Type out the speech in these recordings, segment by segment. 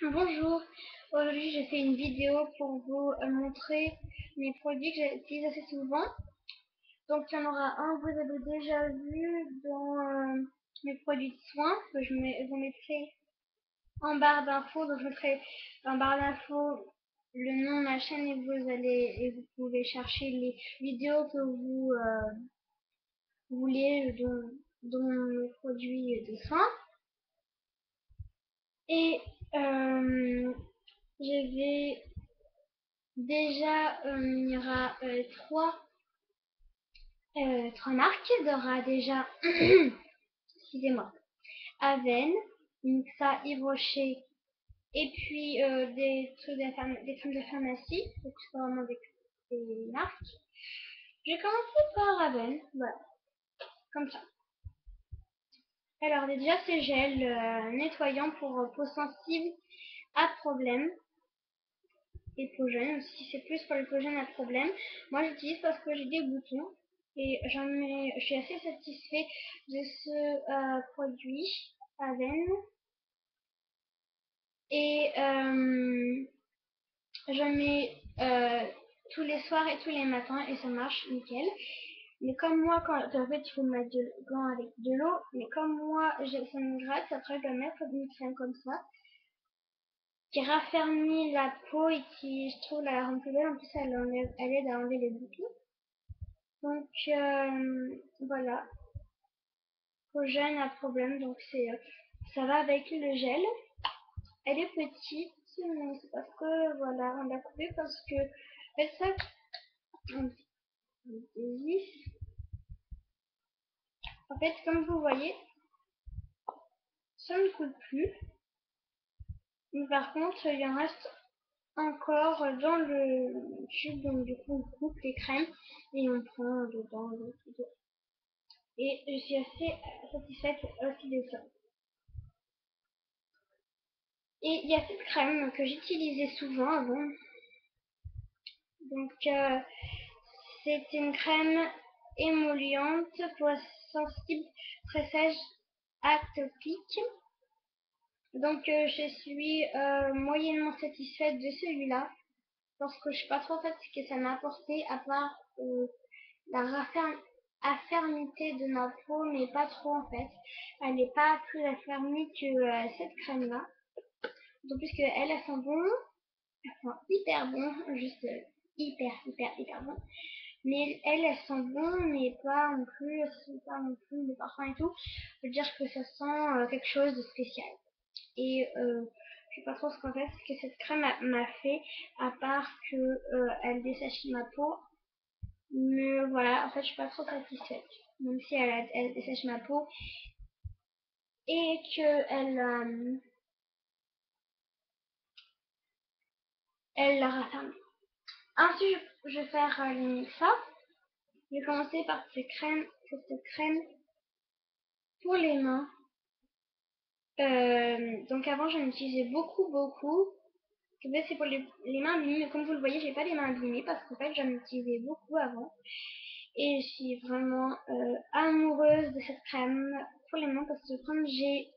Bonjour, aujourd'hui j'ai fait une vidéo pour vous montrer mes produits que j'utilise assez souvent. Donc il y en aura un que vous avez déjà vu dans mes produits de soins que vous mettrai en barre d'infos. Donc je mettrai en barre d'infos le nom de ma chaîne et vous pouvez chercher les vidéos que vous voulez dont mes produits de soins. Et je vais déjà, il y aura trois marques. Il y aura déjà, excusez-moi, Aven, Mixa, Yves Rocher, et puis des trucs de pharmacie. Donc c'est pas vraiment des marques. Je vais commencer par Aven, voilà, comme ça. Alors déjà c'est gel nettoyant pour peau sensible à problème. Et peau jeune, si c'est plus pour les peaux jeunes à problème. Moi j'utilise parce que j'ai des boutons et je suis assez satisfait de ce produit Aven. Et j'en mets tous les soirs et tous les matins et ça marche nickel. Mais comme moi, en fait, il faut mettre gants avec de l'eau, mais comme moi, ça me gratte, après je dois mettre une crème comme ça, qui raffermit la peau et qui, je trouve, la rend plus belle. En plus, elle aide à enlever les boutons. Donc, voilà. Peau jeune à problème, donc ça va avec le gel. Elle est petite, mais c'est parce que, voilà, on l'a coupée parce que, elle ça, on dévisse. En fait, comme vous voyez, ça ne coule plus. Mais par contre, il y en reste encore dans le tube, donc du coup, on coupe les crèmes et on prend dedans. Et je suis assez satisfaite aussi de ça. Et il y a cette crème que j'utilisais souvent avant. Donc, c'est une crème émolliente pour sensible, très sèche, atopique. Donc, je suis moyennement satisfaite de celui-là parce que je suis pas trop faite ce que ça m'a apporté à part la affermité de ma peau, mais pas trop en fait. Elle n'est pas plus affermie que cette crème-là. Donc, puisque elle sent bon, elle sent hyper bon, juste hyper bon. Mais elle sent bon, mais pas non plus, pas non plus le parfum et tout. Je veux dire que ça sent quelque chose de spécial. Et je sais pas trop ce que cette crème m'a fait, à part que elle dessèche ma peau. Mais voilà, en fait, je suis pas trop satisfaite. Même si elle dessèche ma peau et que elle la raffermit. Ensuite, je vais faire ça. Je vais commencer par cette crème pour les mains. Donc avant, j'en utilisais beaucoup. En fait, c'est pour les mains abîmées, mais comme vous le voyez, j'ai pas les mains abîmées parce qu'en fait, j'en utilisais beaucoup avant. Et je suis vraiment amoureuse de cette crème pour les mains parce que comme j'ai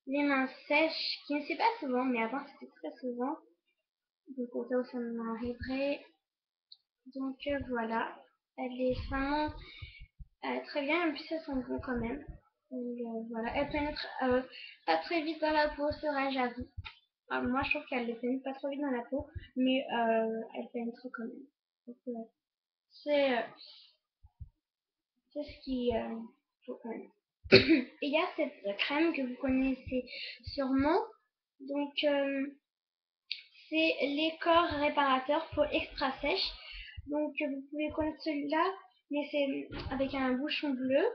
les mains sèches, qui ne c'est pas souvent, mais avant c'était très souvent, donc au cas où ça m'arriverait. Donc voilà, elle est vraiment très bien, et puis ça sent bon quand même. Donc, voilà, elle pénètre pas très vite dans la peau, c'est vrai, j'avoue. Enfin, moi je trouve qu'elle ne pénètre pas trop vite dans la peau, mais elle pénètre quand même. Donc, c'est c'est ce qui faut quand même. Et il y a cette crème que vous connaissez sûrement. Donc c'est les corps réparateurs peau extra sèche. Donc vous pouvez connaître celui-là, mais c'est avec un bouchon bleu.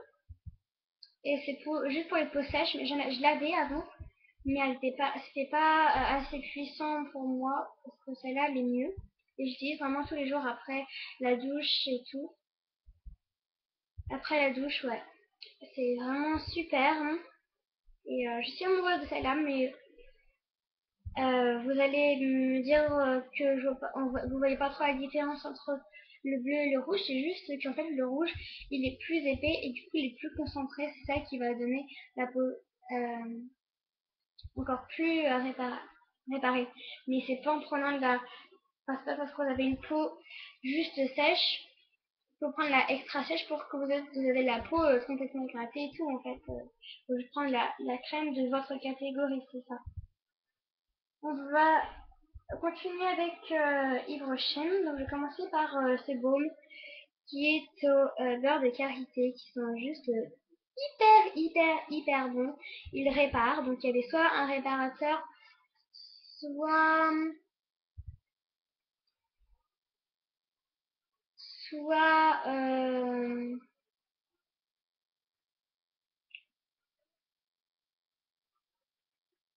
Et c'est juste pour les peaux sèches. Mais je l'avais avant, mais c'était pas assez puissant pour moi parce que celle-là elle est mieux. Et j'utilise vraiment tous les jours après la douche et tout. Après la douche, ouais. C'est vraiment super, hein. Et je suis amoureuse de celle-là, mais vous allez me dire que vous voyez pas trop la différence entre le bleu et le rouge. C'est juste qu'en fait le rouge il est plus épais et du coup il est plus concentré. C'est ça qui va donner la peau encore plus réparable. réparer. Mais c'est pas en prenant de la... Enfin, c'est pas parce que vous avez une peau juste sèche. Il faut prendre la extra sèche pour que vous avez la peau complètement grattée et tout en fait. Faut juste prendre la crème de votre catégorie, c'est ça. On va continuer avec Yves Rocher. Donc je vais commencer par ce baume qui est au beurre de karité qui sont juste hyper bons. Ils réparent. Donc il y avait soit un réparateur, soit soit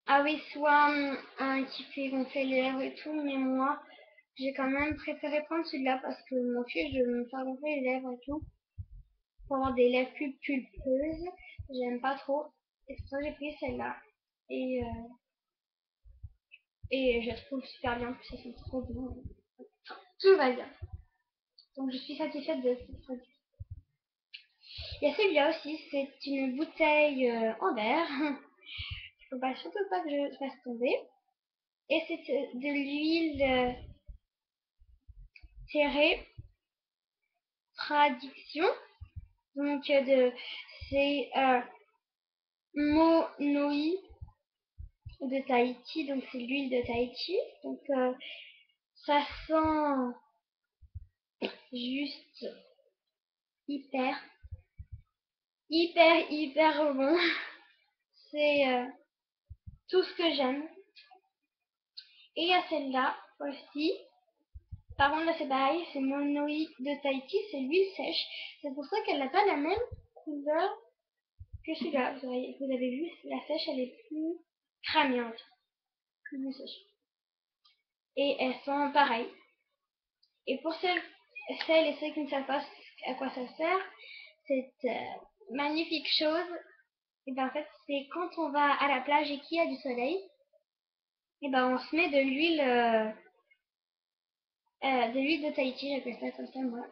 ah oui, soit un qui fait gonfler les lèvres et tout, mais moi j'ai quand même préféré prendre celui-là parce que mon fiche de me faire gonfler les lèvres et tout pour avoir des lèvres plus pulpeuses. J'aime pas trop. Et c'est pour ça que j'ai pris celle-là. Et, euh, et je la trouve super bien, puis ça sent trop bon. Enfin, tout va bien. Donc je suis satisfaite de ce produit. Il y a celui-là aussi, c'est une bouteille en verre. Il faut pas surtout pas que je fasse tomber. Et c'est de l'huile terrée tradition. Donc c'est Monoi de Tahiti, donc c'est l'huile de Tahiti. Donc ça sent juste hyper, hyper bon. C'est tout ce que j'aime. Et il y a celle-là aussi. Par contre, là, c'est pareil, c'est Monoi de Tahiti, c'est l'huile sèche. C'est pour ça qu'elle n'a pas la même couleur que celui-là. Vous avez vu, la sèche, elle est plus cramiante, plus sèche. Et elles sont pareilles. Et pour celles et ceux qui ne savent pas à quoi ça sert, cette magnifique chose, et ben en fait, c'est quand on va à la plage et qu'il y a du soleil, et ben on se met de l'huile de Tahiti, j'appelle ça comme ça moi.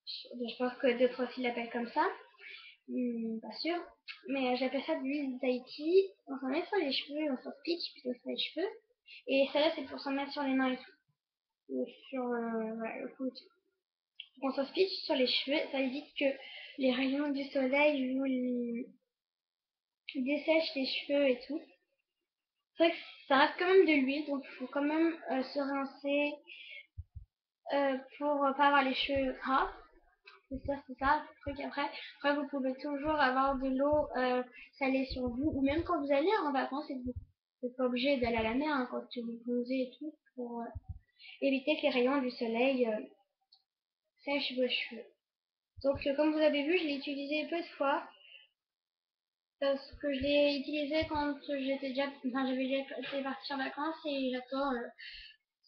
Je pense que d'autres aussi l'appellent comme ça. Pas sûr. Mais j'appelle ça de l'huile de Tahiti. On s'en met sur les cheveux, on s'en pique plutôt sur les cheveux. Et celle-là, c'est pour s'en mettre sur les mains et tout. Ou sur voilà, le cou. On s'en pique sur les cheveux, ça évite que les rayons du soleil vous dessèchent les cheveux et tout. C'est vrai que ça reste quand même de l'huile, donc il faut quand même se rincer pour pas avoir les cheveux gras. C'est ça, le truc après. Après, vous pouvez toujours avoir de l'eau salée sur vous, ou même quand vous allez en vacances, et vous n'êtes pas obligé d'aller à la mer hein, quand vous posez et tout, pour éviter que les rayons du soleil sèchent vos cheveux. Donc, comme vous avez vu, je l'ai utilisé peu de fois, parce que je l'ai utilisé quand j'avais déjà été partie en vacances, et j'attends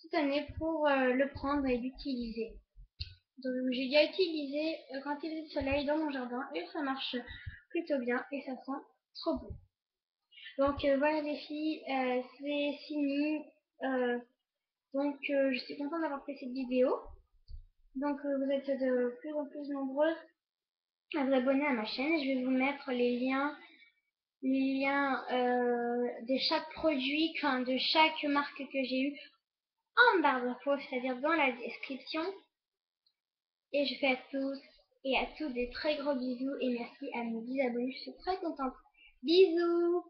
cette année pour le prendre et l'utiliser. Donc j'ai déjà utilisé quand il y a du soleil dans mon jardin et ça marche plutôt bien et ça sent trop bon. Donc voilà les filles, c'est fini. Euh, je suis contente d'avoir fait cette vidéo. Donc vous êtes de plus en plus nombreuses à vous abonner à ma chaîne. Je vais vous mettre les liens de chaque produit, enfin de chaque marque que j'ai eu en barre d'infos, c'est-à-dire dans la description. Et je fais à tous et à toutes des très gros bisous et merci à mes 10 abonnés, je suis très contente. Bisous!